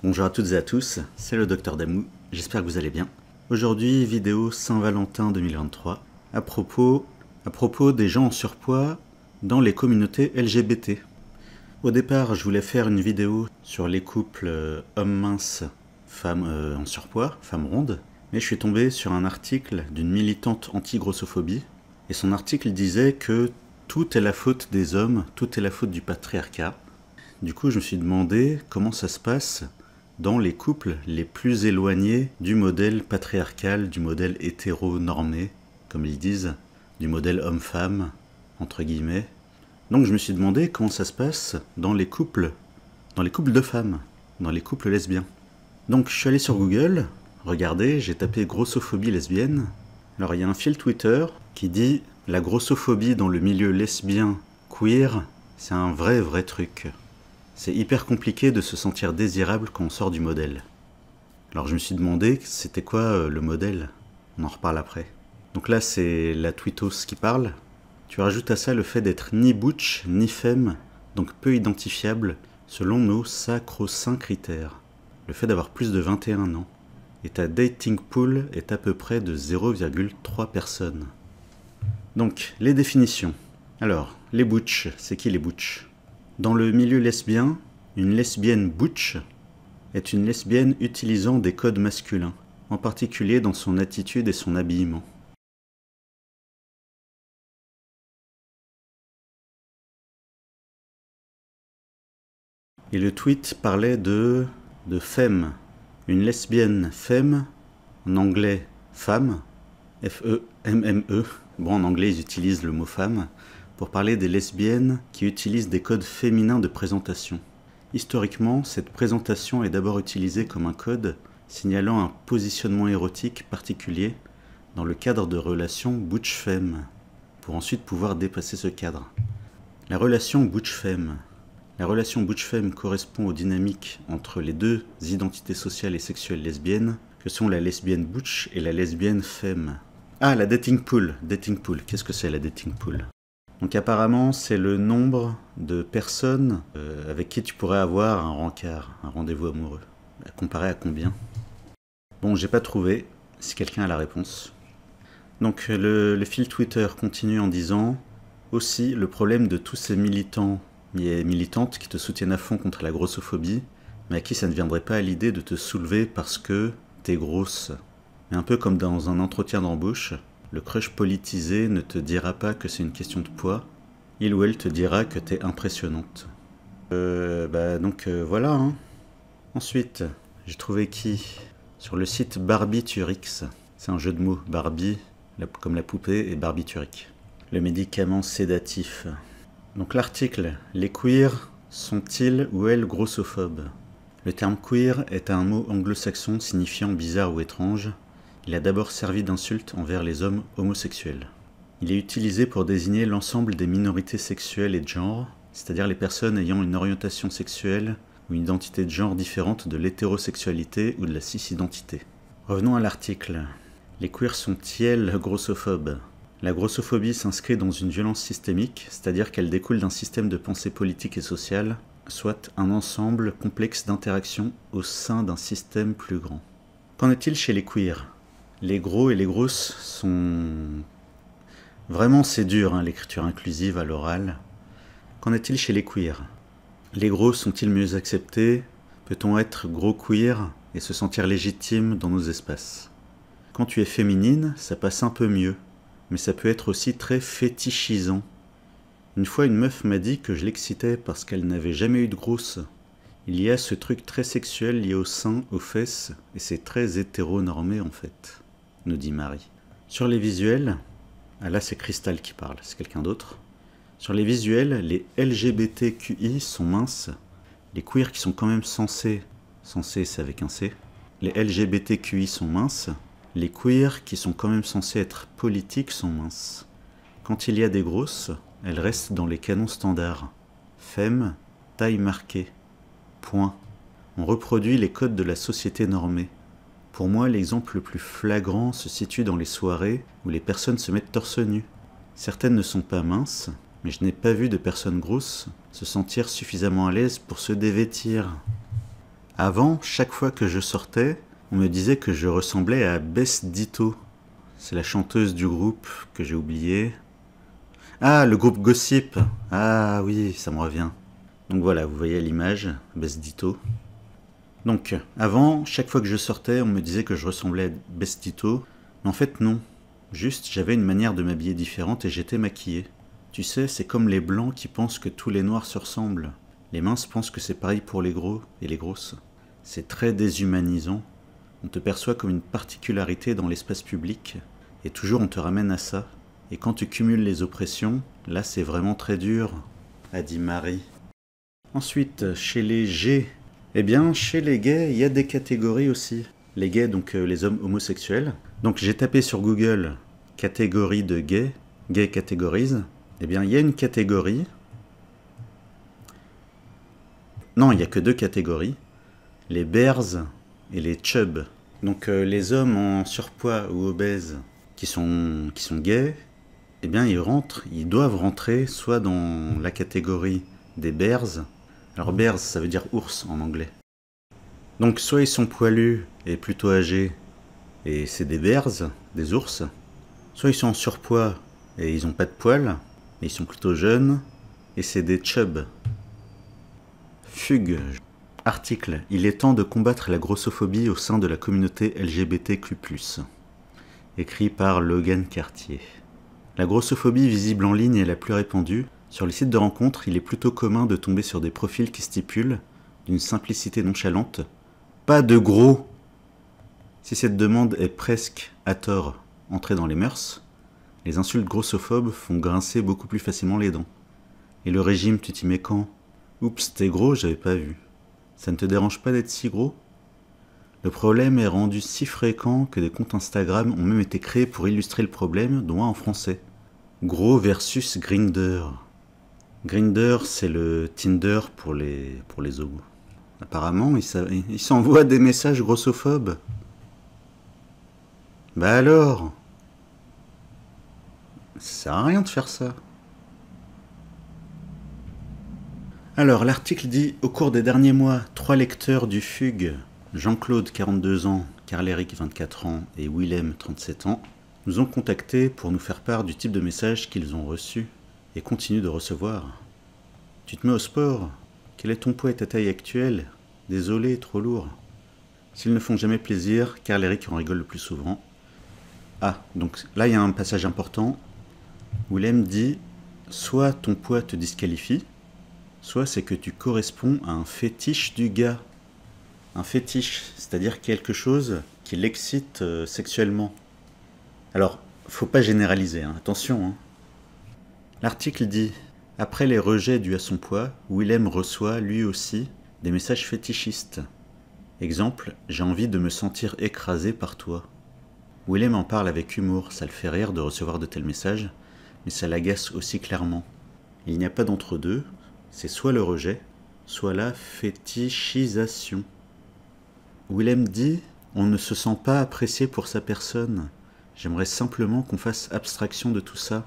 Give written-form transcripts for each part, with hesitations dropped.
Bonjour à toutes et à tous, c'est le Docteur Damou, j'espère que vous allez bien. Aujourd'hui, vidéo Saint-Valentin 2023, à propos des gens en surpoids dans les communautés LGBT. Au départ, je voulais faire une vidéo sur les couples hommes minces, femmes en surpoids, femmes rondes, mais je suis tombé sur un article d'une militante anti-grossophobie, et son article disait que tout est la faute des hommes, tout est la faute du patriarcat. Du coup, je me suis demandé comment ça se passe dans les couples les plus éloignés du modèle patriarcal, du modèle hétéronormé, comme ils disent, du modèle homme-femme, entre guillemets. Donc je me suis demandé comment ça se passe dans les couples de femmes, dans les couples lesbiens. Donc je suis allé sur Google, regardez, j'ai tapé grossophobie lesbienne. Alors il y a un fil Twitter qui dit « La grossophobie dans le milieu lesbien queer, c'est un vrai truc ». C'est hyper compliqué de se sentir désirable quand on sort du modèle. Alors je me suis demandé c'était quoi le modèle. On en reparle après. Donc là c'est la tweetos qui parle. Tu rajoutes à ça le fait d'être ni butch ni femme, donc peu identifiable selon nos sacro-saints critères. Le fait d'avoir plus de 21 ans. Et ta dating pool est à peu près de 0,3 personnes. Donc les définitions. Alors les butch, c'est qui les butch ? Dans le milieu lesbien, une lesbienne butch est une lesbienne utilisant des codes masculins, en particulier dans son attitude et son habillement. Et le tweet parlait de femme, une lesbienne femme, en anglais femme, F-E-M-M-E, bon en anglais ils utilisent le mot femme, pour parler des lesbiennes qui utilisent des codes féminins de présentation. Historiquement, cette présentation est d'abord utilisée comme un code signalant un positionnement érotique particulier dans le cadre de relations butch-femme, pour ensuite pouvoir dépasser ce cadre. La relation butch-femme correspond aux dynamiques entre les deux identités sociales et sexuelles lesbiennes, que sont la lesbienne butch et la lesbienne femme. Ah, la dating pool. Qu'est-ce que c'est la dating pool ? Donc apparemment, c'est le nombre de personnes avec qui tu pourrais avoir un rencard, un rendez-vous amoureux. Comparé à combien ? Bon, j'ai pas trouvé, si quelqu'un a la réponse. Donc le fil Twitter continue en disant « Aussi, le problème de tous ces militants et militantes qui te soutiennent à fond contre la grossophobie, mais à qui ça ne viendrait pas à l'idée de te soulever parce que t'es grosse. Mais un peu comme dans un entretien d'embauche, le crush politisé ne te dira pas que c'est une question de poids, il ou elle te dira que t'es impressionnante. » Voilà, hein. Ensuite, j'ai trouvé qui ? Sur le site Barbiturix. C'est un jeu de mots, Barbie, comme la poupée, et barbiturique. Le médicament sédatif. Donc l'article, les queers sont-ils ou elles grossophobes ? Le terme queer est un mot anglo-saxon signifiant bizarre ou étrange. Il a d'abord servi d'insulte envers les hommes homosexuels. Il est utilisé pour désigner l'ensemble des minorités sexuelles et de genre, c'est-à-dire les personnes ayant une orientation sexuelle ou une identité de genre différente de l'hétérosexualité ou de la cis-identité. Revenons à l'article. Les queers sont-ils grossophobes ? La grossophobie s'inscrit dans une violence systémique, c'est-à-dire qu'elle découle d'un système de pensée politique et sociale, soit un ensemble complexe d'interactions au sein d'un système plus grand. Qu'en est-il chez les queers ? Les gros et les grosses sont... Vraiment c'est dur, hein, l'écriture inclusive à l'oral. Qu'en est-il chez les queers ? Les gros sont-ils mieux acceptés ? Peut-on être gros queer et se sentir légitime dans nos espaces ? Quand tu es féminine, ça passe un peu mieux, mais ça peut être aussi très fétichisant. Une fois une meuf m'a dit que je l'excitais parce qu'elle n'avait jamais eu de grosse. Il y a ce truc très sexuel lié aux seins, aux fesses, et c'est très hétéronormé en fait, nous dit Marie. Sur les visuels, ah là c'est Cristal qui parle, c'est quelqu'un d'autre. Sur les visuels, les LGBTQI sont minces, les queers qui sont quand même censés c'est avec un C, les LGBTQI sont minces, les queers qui sont quand même censés être politiques sont minces. Quand il y a des grosses, elles restent dans les canons standards. Femme, taille marquée. Point. On reproduit les codes de la société normée. Pour moi, l'exemple le plus flagrant se situe dans les soirées où les personnes se mettent torse nu. Certaines ne sont pas minces, mais je n'ai pas vu de personnes grosses se sentir suffisamment à l'aise pour se dévêtir. Avant, chaque fois que je sortais, on me disait que je ressemblais à Bess Ditto. C'est la chanteuse du groupe que j'ai oublié. Ah, le groupe Gossip. Ah oui, ça me revient. Donc voilà, vous voyez l'image, Bess Ditto. Donc, avant, chaque fois que je sortais, on me disait que je ressemblais à Bess Ditto. Mais en fait, non. Juste, j'avais une manière de m'habiller différente et j'étais maquillé. Tu sais, c'est comme les blancs qui pensent que tous les noirs se ressemblent. Les minces pensent que c'est pareil pour les gros et les grosses. C'est très déshumanisant. On te perçoit comme une particularité dans l'espace public, et toujours on te ramène à ça. Et quand tu cumules les oppressions, là c'est vraiment très dur, a dit Marie. Ensuite, chez les G, eh bien chez les gays, il y a des catégories aussi. Les gays, donc les hommes homosexuels. Donc j'ai tapé sur Google catégorie de gays, gay catégorise. Eh bien il y a une catégorie. Non, il n'y a que deux catégories. Les bears et les chubs. Donc les hommes en surpoids ou obèses qui sont gays, eh bien ils doivent rentrer soit dans la catégorie des bears. Alors bears, ça veut dire ours en anglais. Donc soit ils sont poilus et plutôt âgés, et c'est des bears, des ours. Soit ils sont en surpoids et ils n'ont pas de poils, et ils sont plutôt jeunes, et c'est des chubs. Fugue. Article. Il est temps de combattre la grossophobie au sein de la communauté LGBTQ+. Écrit par Logan Cartier. La grossophobie visible en ligne est la plus répandue. Sur les sites de rencontres, il est plutôt commun de tomber sur des profils qui stipulent, d'une simplicité nonchalante, « Pas de gros !» Si cette demande est presque, à tort, entrée dans les mœurs, les insultes grossophobes font grincer beaucoup plus facilement les dents. Et le régime, tu t'y mets quand ? Oups, t'es gros, j'avais pas vu. Ça ne te dérange pas d'être si gros ? Le problème est rendu si fréquent que des comptes Instagram ont même été créés pour illustrer le problème, dont un en français. Gros versus Grindr. Grindr, c'est le Tinder pour les homos. Apparemment, ils s'envoient des messages grossophobes. Bah alors ? Ça sert à rien de faire ça. Alors, l'article dit « Au cours des derniers mois, 3 lecteurs du Fugue, Jean-Claude, 42 ans, Carl-Éric, 24 ans et Willem, 37 ans, nous ont contactés pour nous faire part du type de messages qu'ils ont reçus et continuent de recevoir. Tu te mets au sport ? Quel est ton poids et ta taille actuelle ? Désolé, trop lourd. S'ils ne font jamais plaisir, Carl-Éric en rigole le plus souvent. Ah, donc là il y a un passage important. Willem dit « Soit ton poids te disqualifie, soit c'est que tu corresponds à un fétiche du gars. » Un fétiche, c'est-à-dire quelque chose qui l'excite sexuellement. Alors, faut pas généraliser, hein, attention. Hein. L'article dit « Après les rejets dus à son poids, Willem reçoit, lui aussi, des messages fétichistes. Exemple, j'ai envie de me sentir écrasé par toi. » Willem en parle avec humour, ça le fait rire de recevoir de tels messages, mais ça l'agace aussi clairement. Il n'y a pas d'entre-deux, c'est soit le rejet, soit la fétichisation. Willem dit « On ne se sent pas apprécié pour sa personne. J'aimerais simplement qu'on fasse abstraction de tout ça.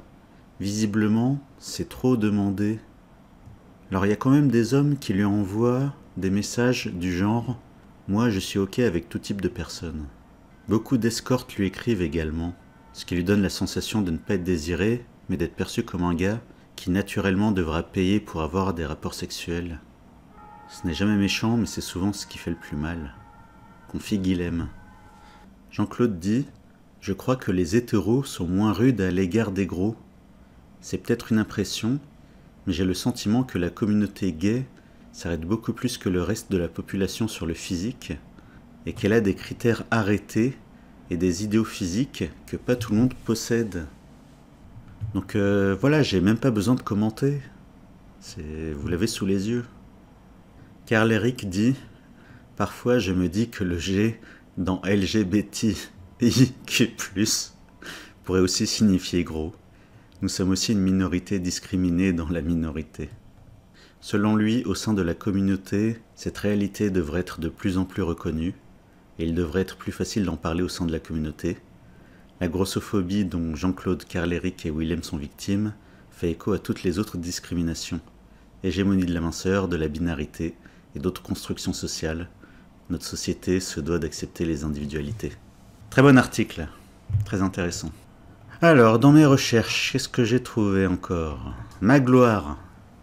Visiblement, c'est trop demandé. » Alors il y a quand même des hommes qui lui envoient des messages du genre « Moi je suis ok avec tout type de personnes. » Beaucoup d'escortes lui écrivent également, ce qui lui donne la sensation de ne pas être désiré, mais d'être perçu comme un gars qui naturellement devra payer pour avoir des rapports sexuels. Ce n'est jamais méchant, mais c'est souvent ce qui fait le plus mal. Confie Guilhem. Jean-Claude dit « Je crois que les hétéros sont moins rudes à l'égard des gros. C'est peut-être une impression, mais j'ai le sentiment que la communauté gay s'arrête beaucoup plus que le reste de la population sur le physique, et qu'elle a des critères arrêtés et des idéaux physiques que pas tout le monde possède. » Donc voilà, j'ai même pas besoin de commenter. Vous l'avez sous les yeux. Carl-Éric dit « Parfois je me dis que le G dans LGBTIQ+, pourrait aussi signifier gros. Nous sommes aussi une minorité discriminée dans la minorité. » Selon lui, au sein de la communauté, cette réalité devrait être de plus en plus reconnue, et il devrait être plus facile d'en parler au sein de la communauté. La grossophobie dont Jean-Claude, Carl-Éric et Willem sont victimes fait écho à toutes les autres discriminations, hégémonie de la minceur, de la binarité et d'autres constructions sociales, Notre société se doit d'accepter les individualités. Très bon article, très intéressant. Alors, dans mes recherches, qu'est-ce que j'ai trouvé encore? Magloire.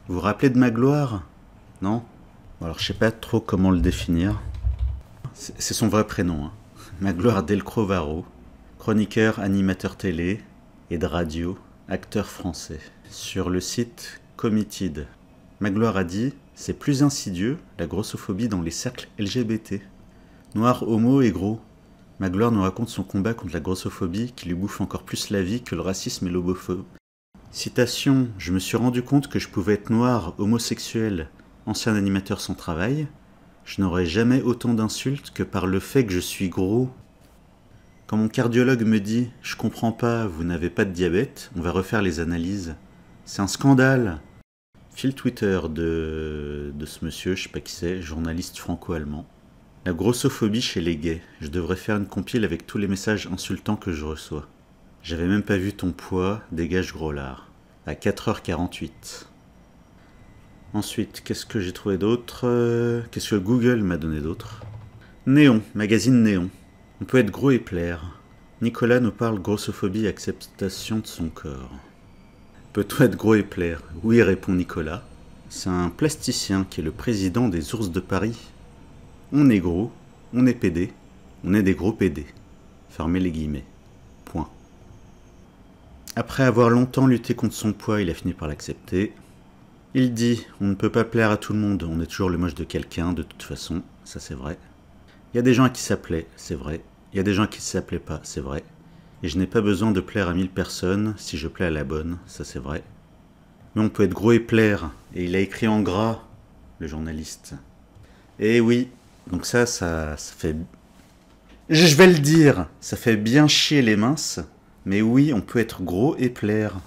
Vous vous rappelez de Magloire? Non? Alors, je sais pas trop comment le définir. C'est son vrai prénom, hein. Magloire Delcros-Varro, chroniqueur, animateur télé et de radio, acteur français. Sur le site Committed, Magloire a dit « C'est plus insidieux, la grossophobie dans les cercles LGBT. Noir, homo et gros. Magloire nous raconte son combat contre la grossophobie qui lui bouffe encore plus la vie que le racisme et l'homophobie. Citation « Je me suis rendu compte que je pouvais être noir, homosexuel, ancien animateur sans travail. Je n'aurais jamais autant d'insultes que par le fait que je suis gros. Quand mon cardiologue me dit « Je comprends pas, vous n'avez pas de diabète, on va refaire les analyses. C'est un scandale !» Fil Twitter de ce monsieur, je sais pas qui c'est, journaliste franco-allemand. La grossophobie chez les gays. Je devrais faire une compile avec tous les messages insultants que je reçois. J'avais même pas vu ton poids, dégage gros lard. À 4h48. Ensuite, qu'est-ce que j'ai trouvé d'autre? Qu'est-ce que Google m'a donné d'autre? Néon, magazine Néon. On peut être gros et plaire. Nicolas nous parle grossophobie et acceptation de son corps. Peut-on être gros et plaire? Oui, répond Nicolas. C'est un plasticien qui est le président des Ours de Paris. On est gros, on est pédé, on est des gros pédés. Fermez les guillemets. Point. Après avoir longtemps lutté contre son poids, il a fini par l'accepter. Il dit « On ne peut pas plaire à tout le monde, on est toujours le moche de quelqu'un, de toute façon, ça c'est vrai. Il y a des gens à qui ça plaît, c'est vrai. Il y a des gens à qui ça plaît pas, c'est vrai. Et je n'ai pas besoin de plaire à 1000 personnes si je plais à la bonne, ça c'est vrai. Mais on peut être gros et plaire, et il a écrit en gras, le journaliste. Et oui, donc ça fait... Je vais le dire, ça fait bien chier les minces, mais oui, on peut être gros et plaire.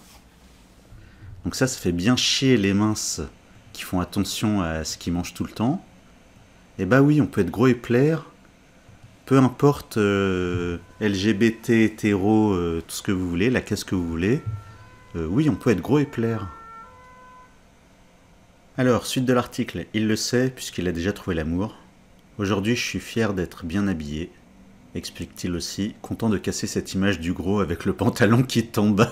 Donc ça fait bien chier les minces qui font attention à ce qu'ils mangent tout le temps. Et bah oui, on peut être gros et plaire, peu importe LGBT, hétéro, tout ce que vous voulez, la casse que vous voulez. Oui, on peut être gros et plaire. Alors, suite de l'article, il le sait puisqu'il a déjà trouvé l'amour. Aujourd'hui, je suis fier d'être bien habillé, explique-t-il aussi, content de casser cette image du gros avec le pantalon qui tombe.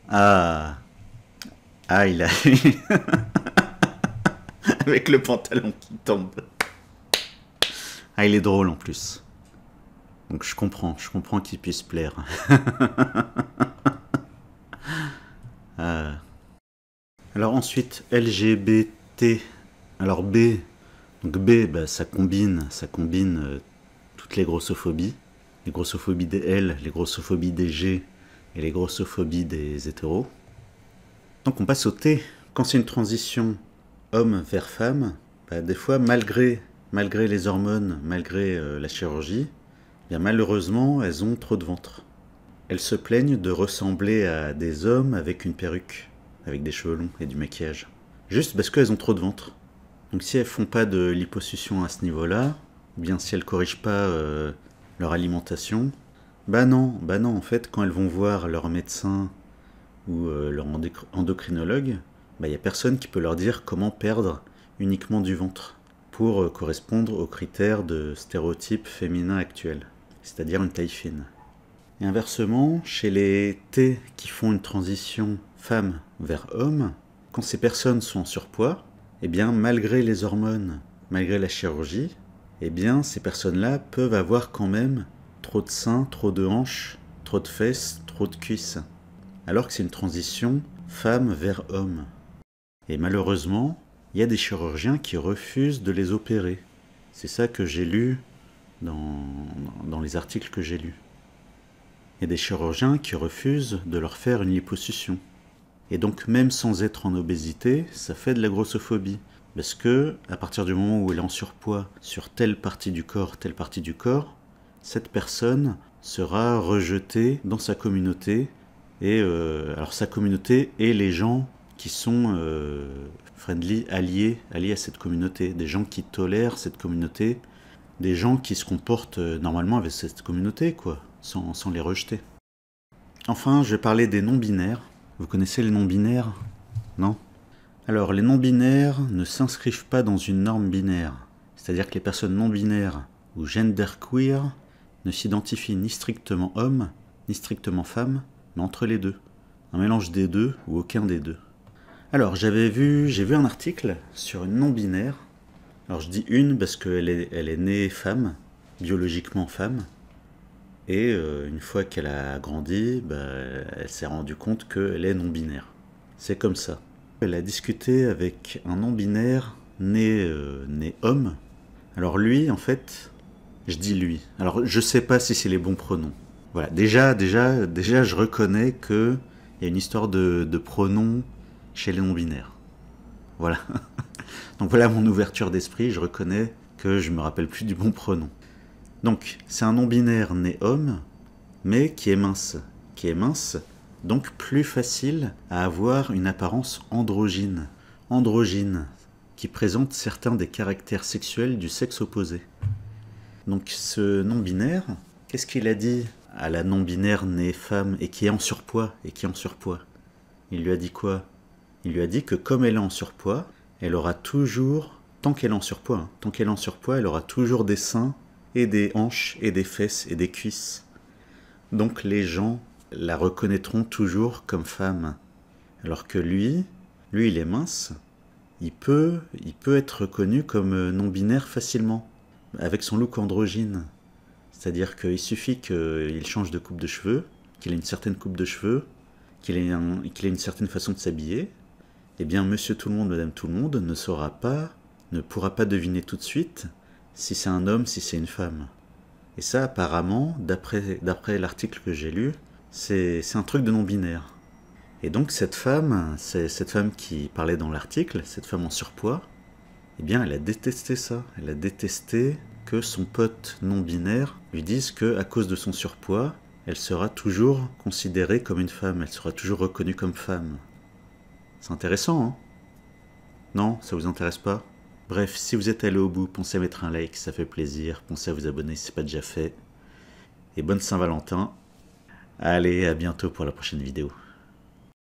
Ah, il a... avec le pantalon qui tombe. Ah, il est drôle en plus. Donc je comprends qu'il puisse plaire. Alors ensuite, LGBT. Alors B. Donc B, bah, ça combine toutes les grossophobies. Les grossophobies des L, les grossophobies des G et les grossophobies des hétéros. Donc on passe au T. Quand c'est une transition homme vers femme, bah, des fois malgré les hormones, malgré la chirurgie, bien malheureusement elles ont trop de ventre. Elles se plaignent de ressembler à des hommes avec une perruque, avec des cheveux longs et du maquillage. Juste parce qu'elles ont trop de ventre. Donc si elles font pas de liposuction à ce niveau-là, ou bien si elles corrigent pas leur alimentation, bah non, en fait, quand elles vont voir leur médecin ou leur endocrinologue, bah y a personne qui peut leur dire comment perdre uniquement du ventre pour correspondre aux critères de stéréotypes féminins actuels, c'est-à-dire une taille fine. Et inversement, chez les T qui font une transition femme vers homme, quand ces personnes sont en surpoids, eh bien malgré les hormones, malgré la chirurgie, eh bien ces personnes-là peuvent avoir quand même trop de seins, trop de hanches, trop de fesses, trop de cuisses. Alors que c'est une transition femme vers homme. Et malheureusement, il y a des chirurgiens qui refusent de les opérer. C'est ça que j'ai lu dans les articles que j'ai lus. Il y a des chirurgiens qui refusent de leur faire une liposuction. Et donc même sans être en obésité, ça fait de la grossophobie. Parce que, à partir du moment où elle est en surpoids sur telle partie du corps, cette personne sera rejetée dans sa communauté. Et alors sa communauté et les gens qui sont friendly, alliés à cette communauté. Des gens qui tolèrent cette communauté. Des gens qui se comportent normalement avec cette communauté, quoi, sans les rejeter. Enfin, je vais parler des non-binaires. Vous connaissez les non-binaires? Non? Alors, les non-binaires ne s'inscrivent pas dans une norme binaire. C'est-à-dire que les personnes non-binaires ou genderqueer ne s'identifient ni strictement homme, ni strictement femme, mais entre les deux. Un mélange des deux ou aucun des deux. Alors, j'ai vu un article sur une non-binaire. Alors, je dis une parce qu'elle est née femme, biologiquement femme. Et une fois qu'elle a grandi, elle s'est rendue compte qu'elle est non-binaire. C'est comme ça. Elle a discuté avec un non-binaire né homme. Alors lui, en fait, je dis lui. Alors je sais pas si c'est les bons pronoms. Voilà, déjà, je reconnais qu'il y a une histoire de pronoms chez les non-binaires. Voilà. Donc voilà mon ouverture d'esprit, je reconnais que je me rappelle plus du bon pronom. Donc c'est un non-binaire né homme, mais qui est mince. Qui est mince, donc plus facile à avoir une apparence androgyne. Androgyne, qui présente certains des caractères sexuels du sexe opposé. Donc ce non-binaire, qu'est-ce qu'il a dit à la non-binaire née femme et qui est en surpoids, Il lui a dit quoi? Il lui a dit que comme elle est en surpoids, elle aura toujours, tant qu'elle est en surpoids, elle aura toujours des seins et des hanches et des fesses et des cuisses. Donc les gens la reconnaîtront toujours comme femme. Alors que lui il est mince, il peut être reconnu comme non-binaire facilement, avec son look androgyne. C'est-à-dire qu'il suffit qu'il change de coupe de cheveux, qu'il ait une certaine coupe de cheveux, qu'il ait une certaine façon de s'habiller, eh bien monsieur tout le monde, madame tout le monde ne pourra pas deviner tout de suite si c'est un homme, si c'est une femme. Et ça, apparemment, d'après l'article que j'ai lu, c'est un truc de non-binaire. Et donc cette femme qui parlait dans l'article, cette femme en surpoids, eh bien elle a détesté ça. Elle a détesté que son pote non-binaire lui dise qu'à cause de son surpoids, elle sera toujours considérée comme une femme, elle sera toujours reconnue comme femme. C'est intéressant, hein? Non, ça vous intéresse pas? Bref, si vous êtes allé au bout, pensez à mettre un like, ça fait plaisir. Pensez à vous abonner si ce n'est pas déjà fait. Et bonne Saint-Valentin. Allez, à bientôt pour la prochaine vidéo.